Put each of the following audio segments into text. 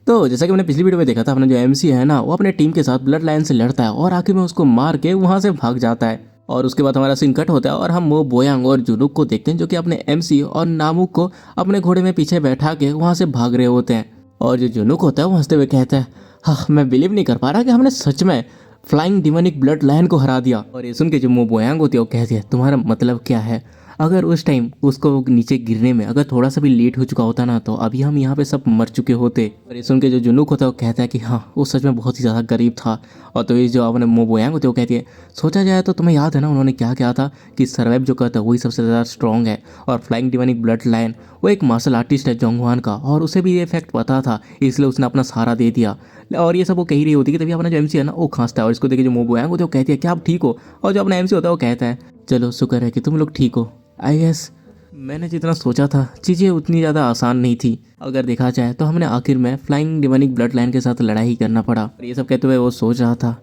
तो जैसा कि मैंने पिछली वीडियो में देखा था, अपना जो एमसी है ना, वो अपने टीम के साथ ब्लड लाइन से लड़ता है और आखिर में उसको मार के वहां से भाग जाता है। और उसके बाद हमारा सीन कट होता है और हम मो बोयांग और जुनुक को देखते हैं, जो कि अपने एमसी और नामुक को अपने घोड़े में पीछे बैठा के वहां से भाग रहे होते हैं। और जो जुनुक होता है वो हंसते हुए कहता है, हाँ मैं बिलीव नहीं कर पा रहा कि हमने सच में फ्लाइंग डिमोनिक ब्लड लाइन को हरा दिया। और ये सुन के जो मो बोयांग होती है वो कहती है, तुम्हारा मतलब क्या है? अगर उस टाइम उसको नीचे गिरने में अगर थोड़ा सा भी लेट हो चुका होता ना, तो अभी हम यहाँ पे सब मर चुके होते। और ये सुन के जो जुनूक होता है वो कहता है कि हाँ वो सच में बहुत ही ज़्यादा गरीब था। और तो ये जो अपने मो बोयांग होते हैं वो कहती है, सोचा जाए तो तुम्हें याद है ना उन्होंने क्या कहा था कि सर्वाइव जो करता है वही सबसे ज़्यादा स्ट्रॉन्ग है। और फ्लाइंग डिमोनिक ब्लड लाइन वो एक मार्शल आर्टिस्ट है जोंगवान का, और उसे भी ये फैक्ट पता था, इसलिए उसने अपना सहारा दे दिया। और ये सब वो कही रही होती कि तभी अपना जो एमसी है ना वो खांसता है। और इसको देखे जो मो बोयांग होते हैं वो कहती है, क्या आप ठीक हो? और जो अपना एमसी होता है वो कहता है, चलो शुक्र है कि तुम लोग ठीक हो। आई गेस मैंने जितना सोचा था चीज़ें उतनी ज़्यादा आसान नहीं थी। अगर देखा जाए तो हमने आखिर में फ्लाइंग डिमोनिक ब्लड लाइन के साथ लड़ाई करना पड़ा। और ये सब कहते हुए वो सोच रहा था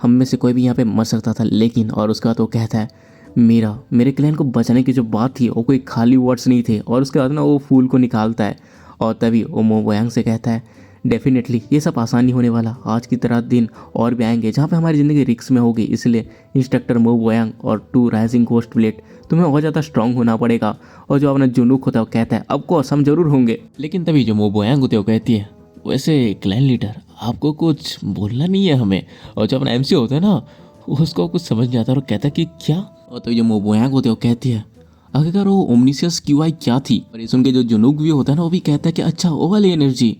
हम में से कोई भी यहाँ पे मर सकता था, लेकिन और उसका तो कहता है, मेरे क्लैन को बचाने की जो बात थी वो कोई खाली वर्ड्स नहीं थे। और उसके बाद ना वो फूल को निकालता है और तभी वो मो बोयांग से कहता है, डेफिनेटली ये सब आसान नहीं होने वाला। आज की तरह दिन और भी आएंगे जहाँ पे हमारी ज़िंदगी रिस्क में होगी, इसलिए इंस्ट्रक्टर मो बोयांग और 2 राइजिंग घोस्ट ब्लेड तुम्हें और ज़्यादा स्ट्रांग होना पड़ेगा। और जो अपना जुनूक होता है वो कहता है, अब कोर्स हम जरूर होंगे। लेकिन तभी जो मो बोयांग होते हैं वो कहती है, वैसे क्लैन लीडर आपको कुछ बोलना नहीं है हमें। और जो अपना एमसी होता है ना उसको कुछ समझ नहीं आता और कहता है कि क्या। और तो जो मो बोयांग होते हैं वो कहती है, आखिरकार वो ओमनिशियस क्यूआई क्या थी? और ये सुन के जो जुनूक भी होता है ना वो भी कहता है कि अच्छा वो वाली एनर्जी।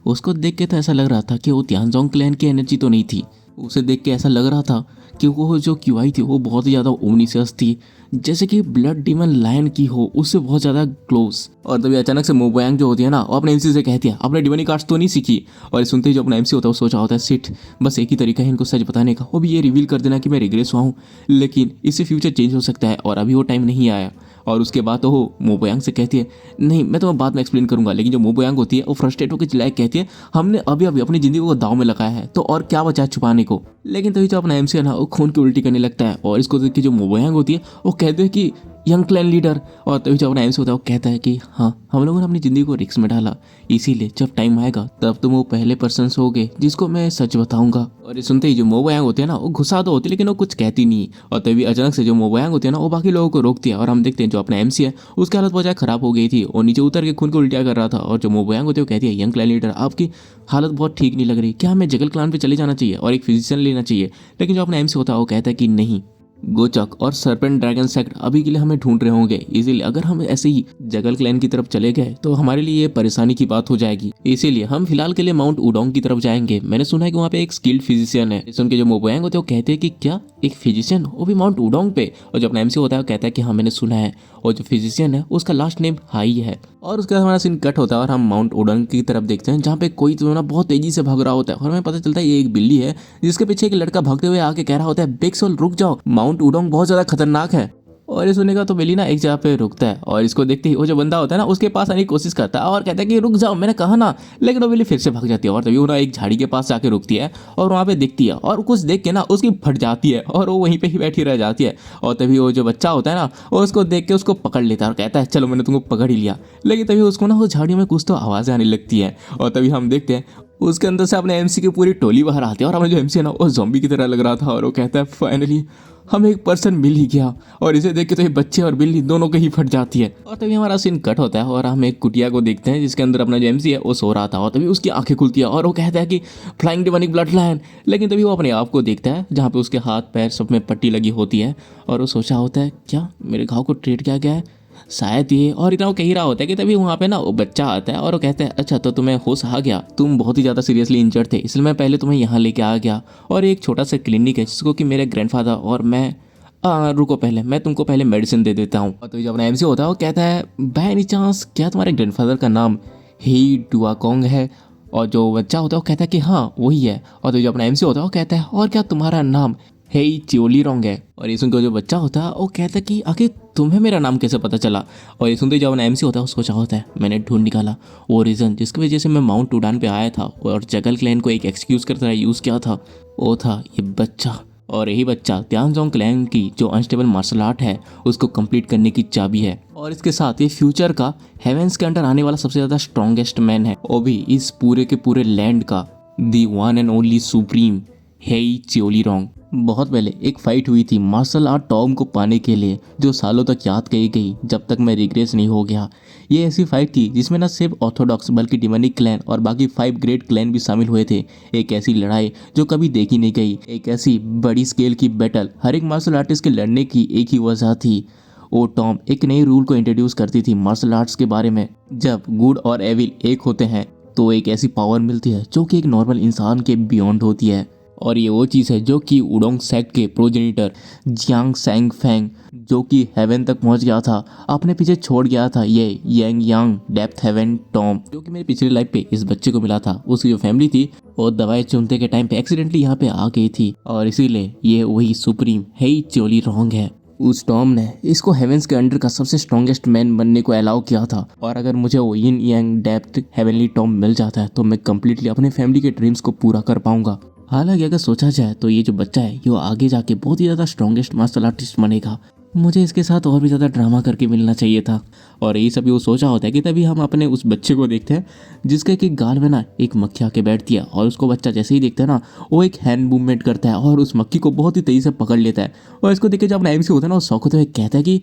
उसको देख के तो ऐसा लग रहा था कि वो तियानजोंग क्लैन की एनर्जी तो नहीं थी। उसे देख के ऐसा लग रहा था कि वो जो क्यूआई थी वो बहुत ही ज़्यादा ओमनिशियस थी, जैसे कि ब्लड डीमन लायन की हो, उससे बहुत ज़्यादा क्लोज। और तभी अचानक से मो बोयांग जो होती है ना वो अपने एमसी से कहती है, अपने डिमोनिक आर्ट्स तो नहीं सीखी? और सुनते ही जो अपना एमसी होता है वो सोचा होता है, सिट बस एक ही तरीका है इनको सच बताने का, वो भी ये रिवील कर देना कि मैं रिग्रेस हुआ हूँ, लेकिन इससे फ्यूचर चेंज हो सकता है और अभी वो टाइम नहीं आया। और उसके बाद तो वो मो बोयांग से कहती है, नहीं मैं तुम्हें बाद में एक्सप्लेन करूंगा। लेकिन जो मो बोयांग होती है वो फ्रस्ट्रेट होकर चिल्लाए कहती है, हमने अभी अभी अपनी जिंदगी को दाव में लगाया है, तो और क्या बचा है छुपाने को? लेकिन तभी जो अपना एमसी है ना वो खून की उल्टी करने लगता है। और इसको देख के जो मो बोयांग होती है वो कहते हैं कि यंग क्लैन लीडर। और तभी जो अपना एमसी होता है वो कहता है कि हाँ हम लोगों ने अपनी ज़िंदगी को रिस्क में डाला, इसीलिए जब टाइम आएगा तब तुम वो पहले पर्सन होगे जिसको मैं सच बताऊंगा। और ये सुनते ही जो मो बोयांग होती है ना वो गुस्सा तो होती है लेकिन वो कुछ कहती नहीं। और तभी अचानक से जो मो बोयांग होती है ना वो बाकी लोगों को रोकती है और हम देखते हैं जो अपना एमसी है उसकी हालत बहुत ज़्यादा खराब हो गई थी और नीचे उतर के खून को उल्टिया कर रहा था। और जो मो बोयांग होती है वो कहती है, यंग क्लैन लीडर आपकी हालत बहुत ठीक नहीं लग रही, क्या हमें जगल क्लान पे चले जाना चाहिए और एक फिजिशियन लेना चाहिए? लेकिन जो अपना एमसी होता है वो कहता है कि नहीं, गोचक और सरपेंट ड्रैगन सेक्ट अभी के लिए हमें ढूंढ रहे होंगे, इसीलिए अगर हम ऐसे ही जगल क्लैन की तरफ चले गए तो हमारे लिए ये परेशानी की बात हो जाएगी, इसीलिए हम फिलहाल के लिए माउंट उडोंग की तरफ जाएंगे। मैंने सुना है कि वहाँ पे एक स्किल्ड फिजिशियन है। सुन के जो मो बोयांग होते हैं वो कहते हैं कि क्या एक फिजिशियन, वो भी माउंट उडोंग पे? और जो अपना एमसी होता है वो कहता है कि हाँ मैंने सुना है। और जो फिजिशियन है उसका लास्ट नेम हाई है। और उसके बाद हमारा सीन कट होता है और हम माउंट उडोंग की तरफ देखते हैं जहाँ पे कोई तो ना बहुत तेजी से भाग रहा होता है और हमें पता चलता है ये एक बिल्ली है जिसके पीछे एक लड़का भागते हुए आके कह रहा होता है, बिग सोल रुक जाओ, माउंट उडोंग बहुत ज्यादा खतरनाक है। और ये सुनने का तो बिल्ली ना एक जगह पे रुकता है और इसको देखते ही वो जो बंदा होता है ना उसके पास आने की कोशिश करता है और कहता है कि रुक जाओ, मैंने कहा ना। लेकिन वो बिल्ली फिर से भाग जाती है और तभी वो ना एक झाड़ी के पास जाके रुकती है और वहाँ पे देखती है और कुछ देख के ना उसकी फट जाती है और वो वहीं पे ही बैठी रह जाती है। और तभी वो जो बच्चा होता है ना वो उसको देख के उसको पकड़ लेता है और कहता है, चलो मैंने तुमको पकड़ ही लिया। लेकिन तभी उसको ना वो झाड़ियों में कुछ तो आवाज़ें आने लगती है और तभी हम देखते हैं उसके अंदर से अपने एमसी की पूरी टोली बाहर आती है और हमें जो एमसी है ना वो ज़ॉम्बी की तरह लग रहा था। और वो कहता है, फाइनली हमें एक पर्सन मिल ही गया। और इसे देख के तो ये बच्चे और बिल्ली दोनों को ही फट जाती है। और तभी हमारा सीन कट होता है और हम एक कुटिया को देखते हैं जिसके अंदर अपना जो एमसी है वो सो रहा था। और तभी उसकी आंखें खुलती है और वो कहता है कि फ्लाइंग डिमोनिक ब्लड लाइन। लेकिन तभी वो अपने आप को देखता है जहाँ पे उसके हाथ पैर सब में पट्टी लगी होती है और वो सोचा होता है, क्या मेरे घाव को ट्रीट किया गया है शायद ये। और इतना वो कह रहा होता है कि तभी वहाँ पे ना वो बच्चा आता है और वो कहता है, अच्छा तो तुम्हें होश आ गया, तुम बहुत ही ज़्यादा सीरियसली इंजर्ड थे इसलिए मैं पहले तुम्हें यहाँ लेके आ गया। और एक छोटा सा क्लिनिक है जिसको कि मेरे ग्रैंडफादर और मैं रुको पहले मैं तुमको पहले मेडिसिन दे देता हूँ। और तो जब अपना एमसी होता है वो कहता है, बाय एनी चांस क्या तुम्हारे ग्रैंडफादर का नाम ही डुआकोंग है? और जो बच्चा होता है वो कहता है कि हाँ वही है। और तो जो अपना एमसी होता है वो कहता है, और क्या तुम्हारा नाम हे चियोली रोंग है? और ये सुनकर जो बच्चा होता है वो कहता है कि आखिर तुम्हें मेरा नाम कैसे पता चला? और ये सुनते जब अपना एमसी होता है उसको चाह होता है, मैंने ढूंढ निकाला वो रीज़न जिसकी वजह से मैं माउंट उडान पे आया था और जगल क्लैन को एक एक्सक्यूज़ कर तरह यूज़ किया था, वो था ये बच्चा। और यही बच्चा त्यांगजोंग क्लैन की जो अनस्टेबल मार्शल आर्ट है उसको कंप्लीट करने की चाबी है। और इसके साथ ये फ्यूचर का हेवेंस के अंडर आने वाला सबसे ज़्यादा स्ट्रॉन्गेस्ट मैन है, वो भी इस पूरे के पूरे लैंड का दी वन एंड ओनली सुप्रीम हेई चियोलीरोंग। बहुत पहले एक फाइट हुई थी मार्शल आर्ट टॉम को पाने के लिए जो सालों तक याद की गई जब तक मैं रिग्रेस नहीं हो गया। ये ऐसी फाइट थी जिसमें न सिर्फ ऑर्थोडॉक्स बल्कि डिमोनिक क्लैन और बाकी 5 ग्रेट क्लैन भी शामिल हुए थे। एक ऐसी लड़ाई जो कभी देखी नहीं गई, एक ऐसी बड़ी स्केल की बैटल। हर एक मार्शल आर्टिस्ट के लड़ने की एक ही वजह थी, वो टॉम एक नई रूल को इंट्रोड्यूस करती थी मार्शल आर्ट्स के बारे में। जब गुड और एविल एक होते हैं तो एक ऐसी पावर मिलती है जो कि एक नॉर्मल इंसान के बियॉन्ड होती है। और ये वो चीज़ है जो कि उडोंग सेक्ट के प्रोजेनिटर जियांग सैंग फैंग जो कि हेवन तक पहुंच गया था, अपने पीछे छोड़ गया था ये यांग यांग डेप्थ हेवन टॉम, जो कि मेरी पिछली लाइफ पे इस बच्चे को मिला था। उसकी जो फैमिली थी वो दवाई चुनते के टाइम पे एक्सीडेंटली यहाँ पे आ गई थी और इसीलिए ये वही सुप्रीम हेई चियोलीरोंग है। उस टॉम ने इसको हेवेंस के अंडर का सबसे स्ट्रॉन्गेस्ट मैन बनने को अलाउ किया था। और अगर मुझे वो यिन यांग डेप्थ हेवनली टॉम मिल जाता है तो मैं कंप्लीटली अपने फैमिली के ड्रीम्स को पूरा कर पाऊंगा। हालांकि अगर सोचा जाए तो ये जो बच्चा है ये आगे जाके बहुत ही ज़्यादा स्ट्रॉन्गेस्ट मार्शल आर्टिस्ट बनेगा। मुझे इसके साथ और भी ज़्यादा ड्रामा करके मिलना चाहिए था। और यही सब वो सोचा होता है कि तभी हम अपने उस बच्चे को देखते हैं जिसके कि गाल में ना एक मक्खी आके बैठती है और उसको बच्चा जैसे ही देखता है ना वो एक हैंड मूवमेंट करता है और उस मक्खी को बहुत ही तेज़ी से पकड़ लेता है। और इसको देख के जब अपना एमसी होता है ना वो शौक होते हुए कहता है कि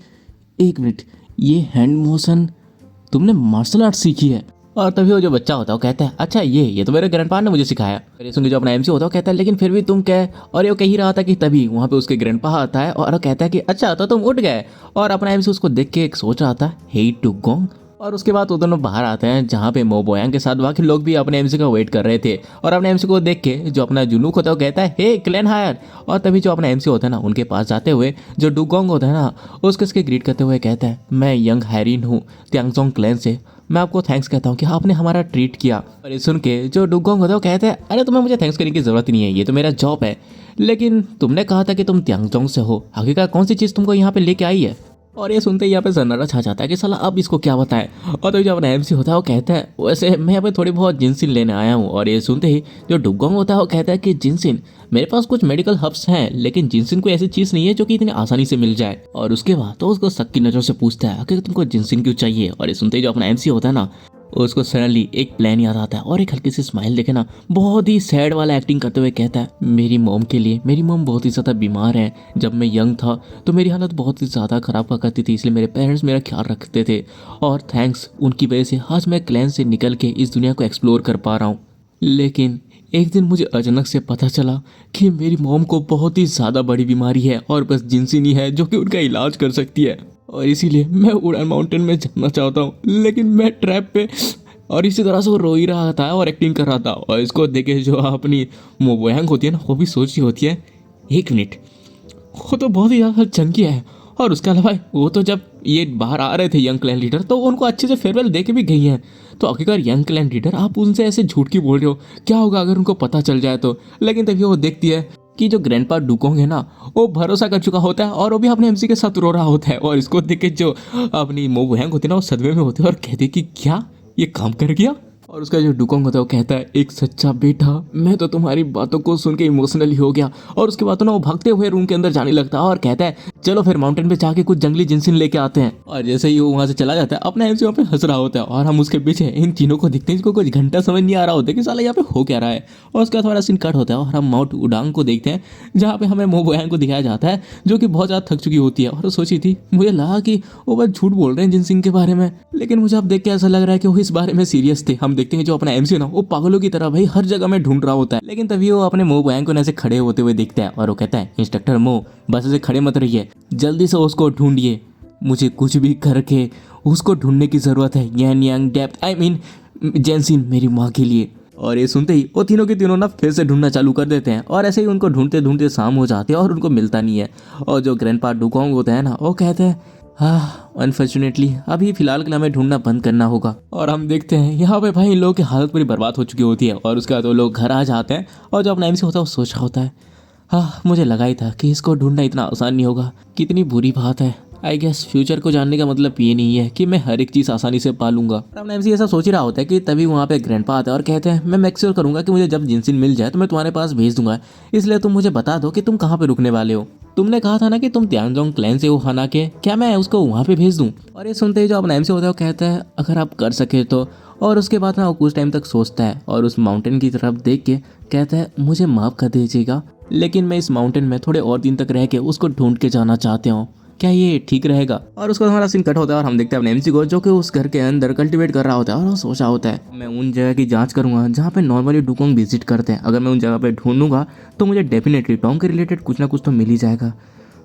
एक मिनट, ये हैंड मोशन तुमने मार्शल आर्ट सीखी है। और तभी वो जो बच्चा होता है वो कहता है अच्छा ये तो मेरे ग्रैंडपा ने मुझे सिखाया। फिर सुन के जो अपना एमसी होता है वो कहता है लेकिन फिर भी तुम क्या। और ये कह ही रहा था कि तभी वहाँ पे उसके ग्रैंडपा आता है और वो कहता है कि अच्छा तो तुम उठ गए। और अपना एमसी उसको देख के एक सोच रहा था हेई डुगोंग। और उसके बाद वो दोनों बाहर आते हैं जहाँ पे मो बोयांग के साथ बाकी लोग भी अपने एमसी का वेट कर रहे थे। और अपने एमसी को देख के जो अपना जुनूक होता है वो कहता है हे क्लैन हायर। और तभी जो अपना एमसी होता है ना उनके पास जाते हुए जो डुगोंग होता है ना उसके ग्रीट करते हुए कहता है मैं यंग हैरिन हूँ त्यांगजोंग क्लैन से, मैं आपको थैंक्स कहता हूँ कि आपने हमारा ट्रीट किया। और ये सुन के जो डुगोंग होता है वो कहते हैं अरे तुम्हें मुझे थैंक्स करने की ज़रूरत नहीं है, ये तो मेरा जॉब है। लेकिन तुमने कहा था कि तुम त्यांगजोंग से हो, आखिरकार कौन सी चीज़ तुमको यहाँ पे लेके आई है। और ये सुनते ही यहाँ पे सन्नाटा छा जाता है कि साला अब इसको क्या बताएं। और तो जो अपना एमसी होता है वो कहता है वैसे मैं यहाँ पे थोड़ी बहुत जिनसिन लेने आया हूँ। और ये सुनते ही जो डुगोंग होता है वो कहता है कि जिनसिन, मेरे पास कुछ मेडिकल हर्ब्स हैं लेकिन जिनसिन कोई ऐसी चीज़ नहीं है जो कि इतनी आसानी से मिल जाए। और उसके बाद तो उसको शक की नज़र से पूछता है कि तुमको जिनसिन क्यों चाहिए। और ये सुनते ही जो अपना एमसी होता है ना उसको सडनली एक प्लान याद आता है और एक हल्की सी स्माइल देखे ना बहुत ही सैड वाला एक्टिंग करते हुए कहता है मेरी मॉम के लिए, मेरी मॉम बहुत ही ज़्यादा बीमार है। जब मैं यंग था तो मेरी हालत बहुत ही ज़्यादा ख़राब हुआ करती थी, इसलिए मेरे पेरेंट्स मेरा ख्याल रखते थे और थैंक्स उनकी वजह से आज मैं क्लैन से निकल के इस दुनिया को एक्सप्लोर कर पा रहा हूँ। लेकिन एक दिन मुझे अचानक से पता चला कि मेरी मॉम को बहुत ही ज़्यादा बड़ी बीमारी है और बस जिनसिन ही है जो कि उनका इलाज कर सकती है। और इसीलिए मैं उड़ान माउंटेन में जाना चाहता हूँ लेकिन मैं ट्रैप पे। और इसी तरह से वो रो ही रहा था और एक्टिंग कर रहा था। और इसको देखे जो अपनी मो बोयांग होती है ना वो भी सोच रही होती है एक मिनट, वो तो बहुत ही ज़्यादा चंकी है। और उसके अलावा वो तो जब ये बाहर आ रहे थे यंग क्लैन लीडर तो उनको अच्छे से फेयरवेल दे के भी गई हैं। तो आखिरकार यंग क्लैन लीडर आप उनसे ऐसे झूठ क्यों बोल रहे हो, क्या होगा अगर उनको पता चल जाए तो। लेकिन तभी वो देखती है कि जो ग्रैंडपा डुगोंग है ना वो भरोसा कर चुका होता है और वो भी अपने एमसी के साथ रो रहा होता है। और इसको देख के जो अपनी मो बोयांग होती है ना वो सदमे में होते हैं और कहते कि क्या ये काम कर गया। और उसका जो डुगोंग होता है वो कहता है एक सच्चा बेटा, मैं तो तुम्हारी बातों को सुन के इमोशनली हो गया। और उसके बाद ना वो भागते हुए रूम के अंदर जाने लगता है और कहता है चलो फिर माउंटेन पे जाके कुछ जंगली जिनसिन लेके आते हैं। और जैसे ही वो वहाँ से चला जाता है अपना एमसी वहाँ पे हंस रहा होता है और हम उसके पीछे इन तीनों को दिखते हैं जिसको कुछ घंटा समझ नहीं आ रहा होता है कि साला यहाँ पे हो क्या रहा है। और उसके बाद हमारा सीन कट होता है और हम माउंट उडांग को देखते हैं जहाँ पे हमें मो बोयांग को दिखाया जाता है जो कि बहुत ज़्यादा थक चुकी होती है। और वो सोची थी, मुझे लगा कि वो बस झूठ बोल रहे हैं जिनसिन के बारे में, लेकिन मुझे अब देख के ऐसा लग रहा है कि वो इस बारे में सीरियस थे। हम देखते हैं जो अपना एमसी वो पागलों की तरह भाई हर जगह में ढूंढ रहा होता है। लेकिन तभी वो अपने मो बोयांग को ऐसे खड़े होते हुए देखता है और वो कहता है इंस्ट्रक्टर मो, बस ऐसे खड़े मत रहिए, जल्दी से उसको ढूंढिए, मुझे कुछ भी करके उसको ढूंढने की जरूरत है। यान यांग डेप्थ आई मीन जेनसिन मेरी माँ के लिए। और ये सुनते ही वो तीनों के तीनों ना फिर से ढूंढना चालू कर देते हैं और ऐसे ही उनको ढूंढते ढूंढते शाम हो जाती है और उनको मिलता नहीं है। और जो ग्रैंडपा डुगोंग होते हैं ना वो कहते हैं हाँ अनफॉर्चुनेटली अभी फिलहाल के लिए हमें ढूंढना बंद करना होगा। और हम देखते हैं यहाँ पे भाई इन लोगों की हालत पूरी बर्बाद हो चुकी होती है। और उसके बाद वो लोग घर आ जाते हैं और जो अपना एमसी होता है वो सोच रहा होता है हाँ मुझे लगा ही था कि इसको ढूंढना इतना आसान नहीं होगा, कितनी बुरी बात है। आई गेस फ्यूचर को जानने का मतलब ये नहीं है कि मैं हर एक चीज आसानी से पालूंगा। अपना एमसी ऐसा सोच ही रहा होता है कि तभी वहाँ पे ग्रैंडपा आता है और कहते हैं मैं मेक श्योर करूंगा कि मुझे जब जिनसिन मिल जाए तो मैं तुम्हारे पास भेज दूंगा, इसलिए तुम मुझे बता दो कि तुम कहाँ पे रुकने वाले हो। तुमने कहा था ना कि तुम त्यांगजोंग क्लैन से हो हाना के, क्या मैं उसको वहाँ पे भेज दूँ? और ये सुनते ही जो अपना एमसी होता है वो कहता है अगर आप कर सके तो। और उसके बाद ना वो कुछ टाइम तक सोचता है और उस माउंटेन की तरफ देख के कहता है मुझे माफ़ कर दीजिएगा, लेकिन मैं इस माउंटेन में थोड़े और दिन तक रह के उसको ढूंढ के जाना चाहते हूँ, क्या ये ठीक रहेगा? और उसका हमारा सीन कट होता है और हम देखते हैं अपने एमसी को जो कि उस घर के अंदर कल्टीवेट कर रहा होता है और वो सोचा होता है मैं उन जगह की जांच करूंगा जहाँ पे नॉर्मली डुकोंग विजिट करते हैं। अगर मैं उन जगह पे ढूंढूंगा तो मुझे डेफिनेटली टॉम के रिलेटेड कुछ ना कुछ तो मिल ही जाएगा।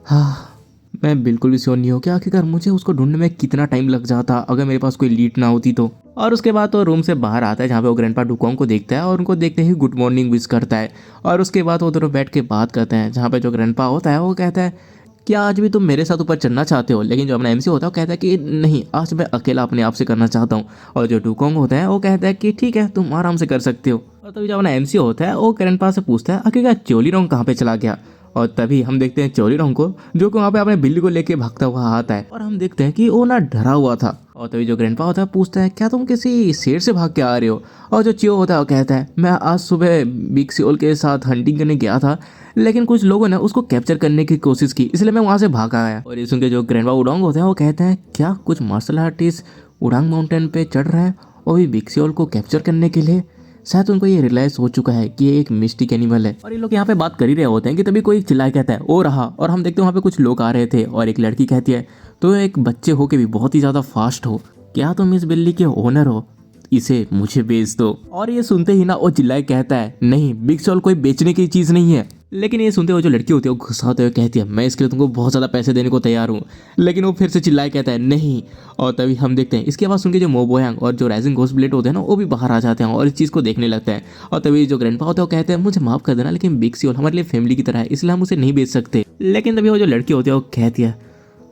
हाँ, मैं बिल्कुल भी श्योर नहीं हूँ कि आखिरकार मुझे उसको ढूंढने में कितना टाइम लग जाता अगर मेरे पास कोई लीड ना होती तो। और उसके बाद तो रूम से बाहर आता है जहाँ पे वो ग्रैंडपा डुकोंग को देखता है और उनको देखते ही गुड मॉर्निंग विश करता है। और उसके बाद वो दोनों बैठ के बात करते हैं जहाँ पे जो ग्रैंडपा होता है वो कहता है क्या आज भी तुम मेरे साथ ऊपर चढ़ना चाहते हो? लेकिन जो अपना एमसी होता है वो कहता है कि नहीं, आज मैं अकेला अपने आप से करना चाहता हूँ। और जो डुकोंग होता है वो कहता है कि ठीक है, तुम आराम से कर सकते हो। और तभी जो अपना एमसी होता है वो ग्रैंडपा से पूछता है आखिरकार चोलीरोंग कहाँ पे चला गया? और तभी हम देखते हैं चोलीरोंग को जो कि वहाँ पे अपने बिल्ली को लेके भागता हुआ आता है और हम देखते हैं कि वो ना डरा हुआ था। और तभी जो ग्रैंडपा होता है पूछता है क्या तुम किसी शेर से भाग के आ रहे हो? और जो चियो होता है वो कहता है मैं आज सुबह बिग सियोल के साथ हंटिंग करने गया था, लेकिन कुछ लोगों ने उसको कैप्चर करने की कोशिश की, इसलिए मैं वहाँ से भाग आया। और ये सुन के जो ग्रैंडपा उडोंग होते हैं वो कहते हैं क्या कुछ मार्शल आर्टिस्ट उडांग माउंटेन पे चढ़ रहे हैं और भी बिग सियोल को कैप्चर करने के लिए? शायद उनको ये रियलाइज हो चुका है कि ये एक मिस्टिक एनिमल है। और ये लोग यहाँ पे बात कर ही रहे होते हैं कि तभी कोई चिल्लाए कहता है ओ रहा। और हम देखते हैं वहाँ पे कुछ लोग आ रहे थे और एक लड़की कहती है तो एक बच्चे हो के भी बहुत ही ज़्यादा फास्ट हो, क्या तुम इस बिल्ली के ओनर हो? इसे मुझे बेच दो। और ये सुनते ही ना वो चिल्लाए कहता है नहीं, बिग सॉल कोई बेचने की चीज़ नहीं है। लेकिन ये सुनते हुए जो लड़की होती है वो गुस्साते हुए कहती है मैं इसके लिए तुमको बहुत ज़्यादा पैसे देने को तैयार हूँ। लेकिन वो फिर से चिल्लाए कहता है नहीं। और तभी हम देखते हैं इसकी आवाज़ सुन के जो मोबोयांग और जो राइजिंग घोस्ट ब्लेड होते हैं ना वो भी बाहर आ जाते हैं और इस चीज़ को देखने लगते हैं। और तभी जो ग्रैंडपा होता है वो कहते हैं मुझे माफ़ कर देना, लेकिन बिग सियोल हमारे लिए फैमिली की तरह है, इसलिए हम उसे नहीं बेच सकते। लेकिन तभी वो जो लड़की होती है वो कहती है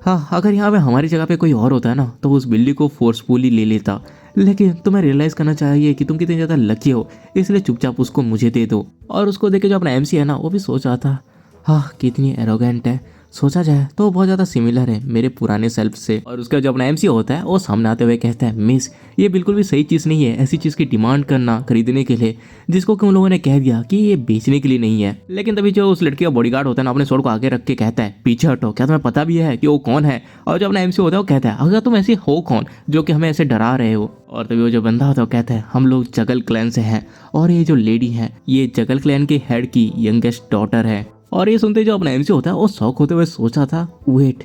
हाँ, अगर यहाँ पे हमारी जगह पे कोई और होता है ना तो उस बिल्ली को फोर्सफुली ले लेता, लेकिन तुम्हें रियलाइज़ करना चाहिए कि तुम कितने ज़्यादा लकी हो, इसलिए चुपचाप उसको मुझे दे दो। और उसको देख के जो अपना एमसी है ना वो भी सोच रहा था हाँ कितनी एरोगेंट है, सोचा जाए तो बहुत ज़्यादा सिमिलर है मेरे पुराने सेल्फ से। और उसका जो अपना एमसी होता है वो सामने आते हुए कहता है मिस, ये बिल्कुल भी सही चीज़ नहीं है ऐसी चीज़ की डिमांड करना खरीदने के लिए जिसको कि उन लोगों ने कह दिया कि ये बेचने के लिए नहीं है। लेकिन तभी जो उस लड़की का बॉडीगार्ड होता है ना अपने स्वord को आगे रख के कहता है पीछे हटो, क्या तुम्हें पता भी है कि वो कौन है? और जो अपना एमसी होता है वो कहता है अगर तुम ऐसे हो कौन जो कि हमें ऐसे डरा रहे हो? और तभी वो जो बंदा होता है वो कहता है हम लोग जगल क्लैन से हैं और ये जो लेडी है ये जगल क्लैन के हेड की यंगेस्ट डॉटर है। और ये सुनते जो अपना एमसी होता है वो शौक होते हुए सोचा था वेट,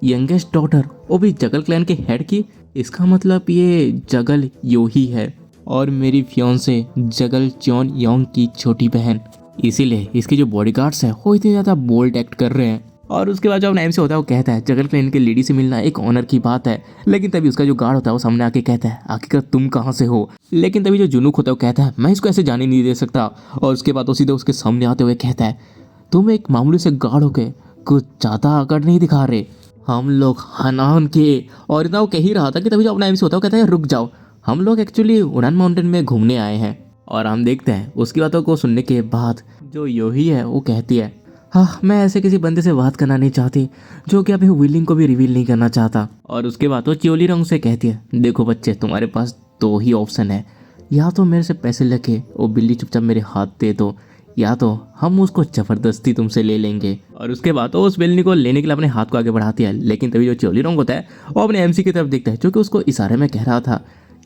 यंगेस्ट डॉटर वो भी जगल क्लैन के हेड की? इसका मतलब ये जगल योही है और मेरी फियोंसे जगल चॉन योंग की छोटी बहन, इसीलिए इसके जो बॉडीगार्ड्स हैं वो इतने ज़्यादा बोल्ड एक्ट कर रहे हैं। और उसके बाद जो अपना एमसी होता है वो कहता है जगल क्लैन के लेडी से मिलना एक ऑनर की बात है। लेकिन तभी उसका जो गार्ड होता है वो सामने आके कहता है आखिर तुम कहाँ से हो? लेकिन तभी जो जुनूक होता है वो कहता है मैं इसको ऐसे जाने नहीं दे सकता। और उसके बाद वो सीधे उसके सामने आते हुए कहता है तुम एक मामूली से गार्ड हो के कुछ ज़्यादा आकड़ नहीं दिखा रहे, हम लोग हनान के। और इतना वो कह ही रहा था कि तभी जो अपना एमसी होता है वो कहता है रुक जाओ, हम लोग एक्चुअली उड़ान माउंटेन में घूमने आए हैं। और हम देखते हैं उसकी बातों को सुनने के बाद जो योही है वो कहती है हाँ, मैं ऐसे किसी बंदे से बात करना नहीं चाहती जो कि अपनी विलिंग को भी रिवील नहीं करना चाहता। और उसके बाद वो चियोलीरोंग से कहती है देखो बच्चे, तुम्हारे पास दो ही ऑप्शन है, या तो मेरे से पैसे लेके वो बिल्ली चुपचाप मेरे हाथ दे दो, या तो हम उसको जबरदस्ती तुमसे ले लेंगे। और उसके बाद वो उस बिल्ली को लेने के लिए अपने हाथ को आगे बढ़ाती है। लेकिन तभी जो चियोलीरोंग होता है वो अपने एमसी की तरफ देखता है जो कि उसको इशारे में कह रहा था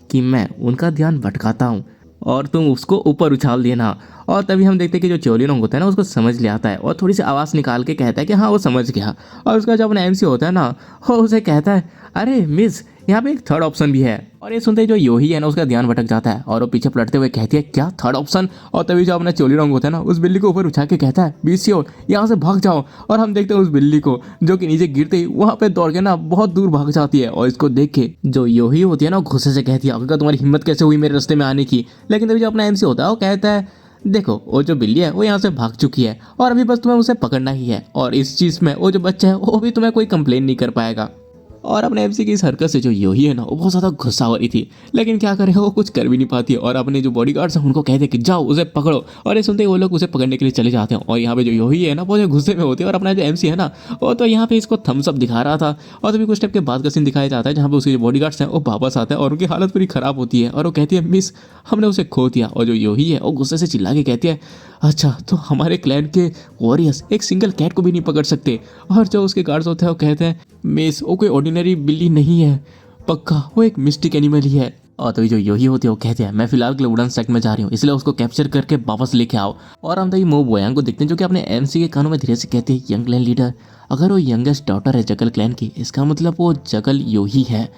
कि मैं उनका ध्यान भटकाता हूँ और तुम उसको ऊपर उछाल देना। और तभी हम देखते हैं कि जो चियोलीरोंग होता है ना उसको समझ ले आता है और थोड़ी सी आवाज़ निकाल के कहता है कि हाँ वो समझ गया। और उसका जो अपना एमसी होता है ना वो उसे कहता है अरे मिस, यहाँ पे एक थर्ड ऑप्शन भी है। और ये सुनते ही जो योही है ना उसका ध्यान भटक जाता है और वो पीछे पलटते हुए कहती है क्या थर्ड ऑप्शन? और तभी जो अपना चियोलीरोंग होता है ना उस बिल्ली को ऊपर उछा के कहता है बी सियोल, यहाँ से भाग जाओ। और हम देखते हैं उस बिल्ली को जो कि नीचे गिरते ही वहाँ पे दौड़ के ना बहुत दूर भाग जाती है। और इसको देख के जो योही होती है ना गुस्से से कहती है अगर तुम्हारी हिम्मत कैसे हुई मेरे रास्ते में आने की? लेकिन तभी जो अपना एमसी होता है वो कहता है देखो, वो जो बिल्ली है वो यहाँ से भाग चुकी है और अभी बस तुम्हें उसे पकड़ना ही है, और इस चीज़ में वो जो बच्चा है वो भी तुम्हें कोई कंप्लेन नहीं कर पाएगा। और अपने एमसी की इस हरकत से जो योही है ना वो बहुत ज़्यादा गुस्सा हो रही थी, लेकिन क्या करे वो कुछ कर भी नहीं पाती और अपने जो बॉडीगार्ड्स हैं उनको कहते कि जाओ उसे पकड़ो, और ये सुनते ही वो लोग उसे पकड़ने के लिए चले जाते हैं। और यहाँ पे जो योही है ना वो जो गुस्से में होती है और अपना जो एमसी है ना वो तो यहाँ पे इसको थम्स अप दिखा रहा था। और तभी कुछ टाइम के बाद का सीन दिखाया जाता है जहाँ पे उसके जो बॉडीगार्ड्स हैं वो वापस आते हैं और उनकी हालत पूरी खराब होती है और वो कहती है मिस हमने उसे खो दिया। और जो योही है वो गुस्से से चिल्ला के कहती है अच्छा तो हमारे क्लैन के वॉरियर्स एक सिंगल कैट को भी नहीं पकड़ सकते। और जो उसके गार्ड्स होते हैं वो कहते हैं मिस वो कोई ऑर्डिनरी बिल्ली नहीं है, पक्का वो एक मिस्टिक एनिमल ही है। और तो जो योही होती है वो कहते हैं मैं फिलहाल के लिए वुडन सेक्ट में जा रही हूँ, इसलिए उसको कैप्चर करके वापस लेके आओ। और हम तभी मो बोयांग को देखते हैं जो कि अपने एमसी के कानों में धीरे से कहते हैं यंग क्लैन लीडर अगर वो यंगेस्ट डॉटर है जगल क्लैन की इसका मतलब वो जगल योही है।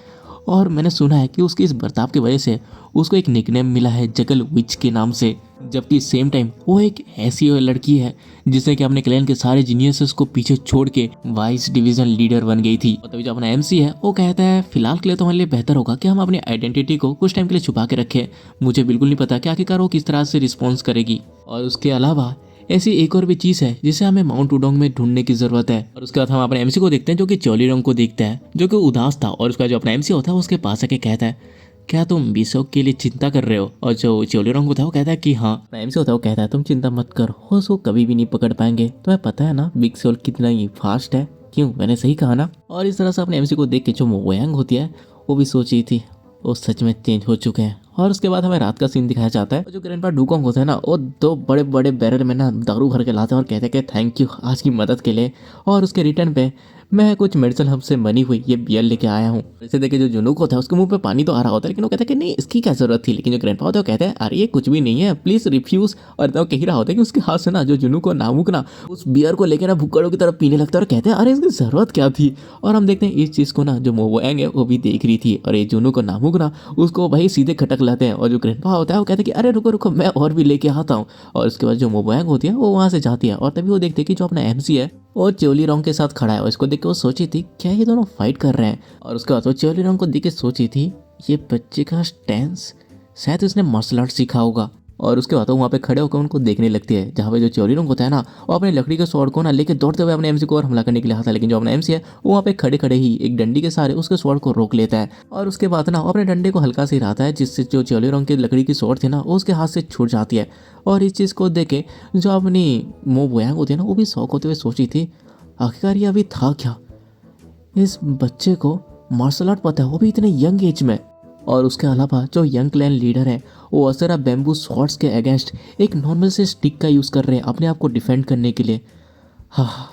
और मैंने सुना है कि उसके इस बर्ताव की वजह से उसको एक निकनेम मिला है जगल विच के नाम से, जबकि सेम टाइम वो एक ऐसी लड़की है जिसने कि अपने क्लैन के सारे जीनियसेस को पीछे छोड़ के वाइस डिवीजन लीडर बन गई थी। और तभी जो अपना एमसी है वो कहता है फिलहाल के लिए तो हमारे लिए बेहतर होगा कि हम अपनी आइडेंटिटी को कुछ टाइम के लिए छुपा के रखें, मुझे बिल्कुल नहीं पता कि आखिरकार वो किस तरह से रिस्पॉन्स करेगी। और उसके अलावा ऐसी एक और भी चीज़ है जिसे हमें माउंट उडोंग में ढूंढने की जरूरत है। और उसके बाद हम अपने एमसी को देखते हैं जो कि चोलीरोंग को देखता है जो कि उदास था, और उसका जो अपना एमसी होता है उसके पास आके कहता है क्या तुम बिसोक के लिए चिंता कर रहे हो। और जो चोलीरोंग होता है वो कहता है कि हाँ। अपना एमसी होता है वो कहता है तुम चिंता मत कर, हो उसको कभी भी नहीं पकड़ पाएंगे, तुम्हें पता है ना बिग सोल कितना ही फास्ट है, क्यों मैंने सही कहा ना। और इस तरह से अपने एमसी को देख के जो मोयांग होती है वो भी सोच रही थी वो सच में चेंज हो चुके हैं। और उसके बाद हमें रात का सीन दिखाया जाता है। जो ग्रैंडपा डुकोंग होते हैं ना वो दो बड़े बड़े बैरल में ना दारू भर के लाते हैं और कहते हैं कि थैंक यू आज की मदद के लिए, और उसके रिटर्न पे मैं कुछ मेडिसिन हब से बनी हुई ये बियर लेके आया हूँ। इसे देखे जो जुनूक होता है उसके मुंह पे पानी तो आ रहा होता है, लेकिन वो कहता है कि नहीं इसकी क्या जरूरत थी। लेकिन जो ग्रैंडपा होता है वो कहते हैं अरे ये कुछ भी नहीं है प्लीज रिफ्यूज। और तो कह रहा होता है कि उसके हाथ से ना जो जुनूक और नामुक ना उस बियर को लेकर ना भुक्कड़ों की तरफ पीने लगता है और कहते हैं अरे इसकी जरूरत क्या थी। और हम देखते हैं इस चीज को ना जो मोयांग है वो भी देख रही थी, और ये जुनूक और नामुक ना उसको वही सीधे खटक लाते हैं। और जो ग्रैंडपा होता है वो कहते हैं कि अरे रुको रुको मैं और भी लेके आता हूँ। और उसके बाद जो मोयांग होती है वो वहाँ से जाती है, और तभी वो देखते हैं कि जो अपना एमसी है वो चोलीरोंग के साथ खड़ा है। और इसको देख के वो सोची थी क्या ये दोनों फाइट कर रहे हैं। और उसके बाद वो चोलीरोंग को देख के सोची थी ये बच्चे का स्टैंस शायद इसने मार्शल आर्ट सीखा होगा। और उसके बाद वो वहाँ पे खड़े होकर उनको देखने लगती है, जहाँ पे जो चोलीरोंग होता है ना वो अपने लकड़ी के स्वॉर्ड को ना लेके दौड़ते हुए अपने एमसी को और हमला करने के लिए आता है। लेकिन जो अपना एमसी है वो वहाँ पे खड़े खड़े ही एक डंडी के सहारे उसके स्वॉर्ड को रोक लेता है। और उसके बाद ना वो अपने डंडे को हल्का से हिलाता है जिससे जो चोलीरोंग की लकड़ी की स्वॉर्ड थी ना वो उसके हाथ से छूट जाती है। और इस चीज़ को देख के जो अपनी मो बोयांग होती है ना वो भी शौक होते हुए सोची थी आखिरकार ये अभी था क्या, इस बच्चे को मार्शल आर्ट पता है वो भी इतने यंग एज में। और उसके अलावा जो यंग क्लैन लीडर है वो असरा बैम्बू शॉट्स के अगेंस्ट एक नॉर्मल से स्टिक का यूज़ कर रहे हैं अपने आप को डिफेंड करने के लिए। हाँ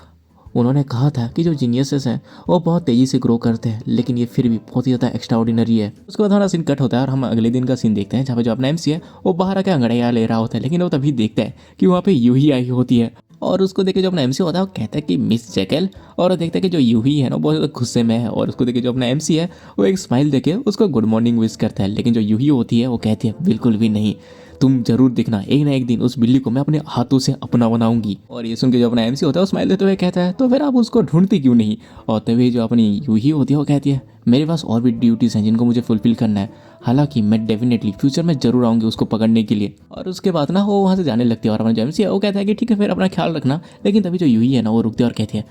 उन्होंने कहा था कि जो जीनियसेस हैं वो बहुत तेज़ी से ग्रो करते हैं, लेकिन ये फिर भी बहुत ही ज़्यादा एक्स्ट्रा ऑर्डिनरी है। उसके बाद हमारा सीन कट होता है और हम अगले दिन का सीन देखते हैं जहाँ पे जो अपना एमसी है वो बाहर आके अंगड़ैया ले रहा होता है, लेकिन वो तभी देखता है कि वहाँ पे यूही आई होती है। और उसको देखे जो अपना एमसी होता है वो कहता है कि मिस जैकल, और वो देखता है कि जो यूही है ना बहुत ज़्यादा गुस्से में है। और उसको देखे जो अपना एमसी है वो एक स्माइल देके उसको गुड मॉर्निंग विश करता है, लेकिन जो यूही होती है वो कहती है बिल्कुल भी नहीं, तुम जरूर देखना एक ना एक दिन उस बिल्ली को मैं अपने हाथों से अपना बनाऊंगी। और ये सुन के जो अपना एमसी होता है वो स्माइल देते हुए कहता है तो फिर आप उसको ढूंढती क्यों नहीं। और तभी जो अपनी यूही होती है वो कहती है मेरे पास और भी ड्यूटीज़ हैं जिनको मुझे फुलफिल करना है, हालांकि मैं डेफिनेटली फ्यूचर में जरूर आऊँगी उसको पकड़ने के लिए। और उसके बाद ना वो वहाँ से जाने लगती है और अपना जो एमसी है वो कहता है कि ठीक है फिर अपना ख्याल रखना। लेकिन तभी जो यूही है ना वो रुकती है और कहती है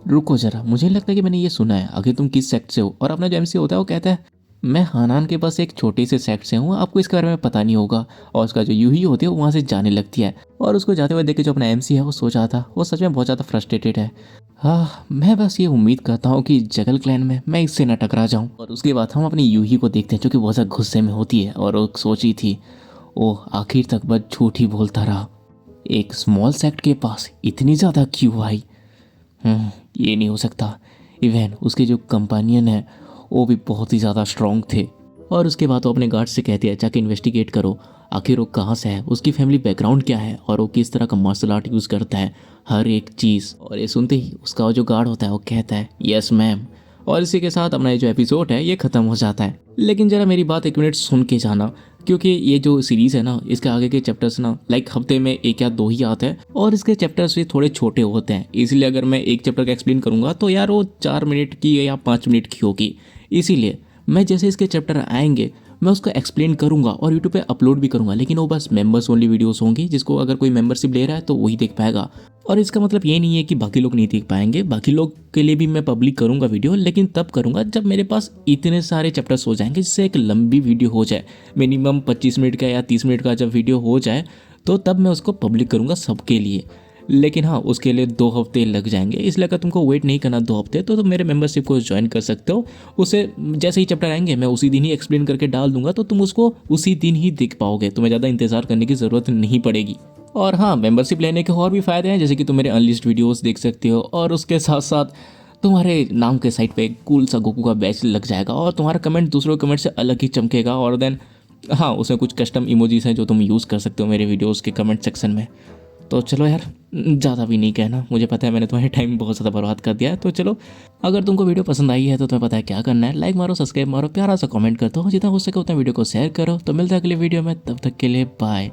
रुको जरा, मुझे लगता है कि मैंने ये सुना है, आखिर तुम किस सेक्ट से हो। और अपना जो एमसी होता है वो कहता है मैं हानान के बस एक छोटे से सेक्ट से हूँ, आपको इसके बारे में पता नहीं होगा। और उसका जो यूही होती है वो वहाँ से जाने लगती है। और उसको जाते हुए देख के जो अपना एमसी है वो सोचा था वो सच में बहुत ज़्यादा फ्रस्ट्रेटेड है। हाँ मैं बस ये उम्मीद करता हूँ कि जगल क्लैन में मैं इससे न टकरा जाऊँ। और उसके बाद हम अपनी यूही को देखते हैं जो कि बहुत ज़्यादा गुस्से में होती है और वो सोची थी वो आखिर तक बस झूठ ही बोलता रहा, एक स्मॉल सेक्ट के पास इतनी ज़्यादा क्यों आई। ये नहीं हो सकता। इवन उसके जो कंपेनियन है वो भी बहुत ही ज़्यादा स्ट्रॉन्ग थे। और उसके बाद वो अपने गार्ड से कहती है जाके इन्वेस्टिगेट करो आखिर वो कहाँ से है, उसकी फैमिली बैकग्राउंड क्या है और वो किस तरह का मार्शल आर्ट यूज़ करता है, हर एक चीज़। और ये सुनते ही उसका जो गार्ड होता है वो कहता है यस मैम। और इसी के साथ अपना ये जो एपिसोड है ये ख़त्म हो जाता है। लेकिन ज़रा मेरी बात एक मिनट सुन के जाना, क्योंकि ये जो सीरीज़ है ना इसके आगे के चैप्टर्स ना हफ्ते में 1 या 2 ही आते हैं और इसके चैप्टर्स भी थोड़े छोटे होते हैं। इसलिए अगर मैं एक चैप्टर का एक्सप्लेन करूँगा तो यार वो 4 मिनट की या 5 मिनट की होगी। इसीलिए मैं जैसे इसके चैप्टर आएंगे मैं उसको एक्सप्लेन करूँगा और यूट्यूब पे अपलोड भी करूँगा, लेकिन वो बस मेंबर्स ओनली वीडियोस होंगी, जिसको अगर कोई मेंबरशिप ले रहा है तो वही देख पाएगा। और इसका मतलब ये नहीं है कि बाकी लोग नहीं देख पाएंगे, बाकी लोग के लिए भी मैं पब्लिक करूँगा वीडियो, लेकिन तब करूँगा जब मेरे पास इतने सारे चैप्टर्स हो जाएंगे जिससे एक लंबी वीडियो हो जाए, मिनिमम 25 मिनट का या 30 मिनट का जब वीडियो हो जाए तो तब मैं उसको पब्लिक करूँगा सबके लिए। लेकिन हाँ, उसके लिए 2 हफ्ते लग जाएंगे, इसलिए अगर तुमको वेट नहीं करना 2 हफ्ते तो तुम मेरे मेंबरशिप को ज्वाइन कर सकते हो। उसे जैसे ही चैप्टर आएंगे मैं उसी दिन ही एक्सप्लेन करके डाल दूंगा, तो तुम उसको उसी दिन ही देख पाओगे, तुम्हें ज़्यादा इंतजार करने की ज़रूरत नहीं पड़ेगी। और हाँ, मेंबरशिप लेने के और भी फ़ायदे हैं, जैसे कि तुम मेरे अनलिस्ट वीडियोज़ देख सकते हो, और उसके साथ साथ तुम्हारे नाम के साइट पे कूल सा गोकू का बैच लग जाएगा और तुम्हारा कमेंट दूसरों कमेंट से अलग ही चमकेगा। और देन हाँ, उसमें कुछ कस्टम इमोजीज हैं जो तुम यूज़ कर सकते हो मेरे वीडियोस के कमेंट सेक्शन में। तो चलो यार, ज़्यादा भी नहीं कहना, मुझे पता है मैंने तुम्हारे टाइम बहुत ज़्यादा बर्बाद कर दिया है। तो चलो, अगर तुमको वीडियो पसंद आई है तो तुम्हें पता है क्या करना है, लाइक मारो, सब्सक्राइब मारो, प्यारा सा कमेंट कर दो, जितना हो सके उतना वीडियो को शेयर करो। तो मिलते हैं अगले वीडियो में, तब तक के लिए बाय।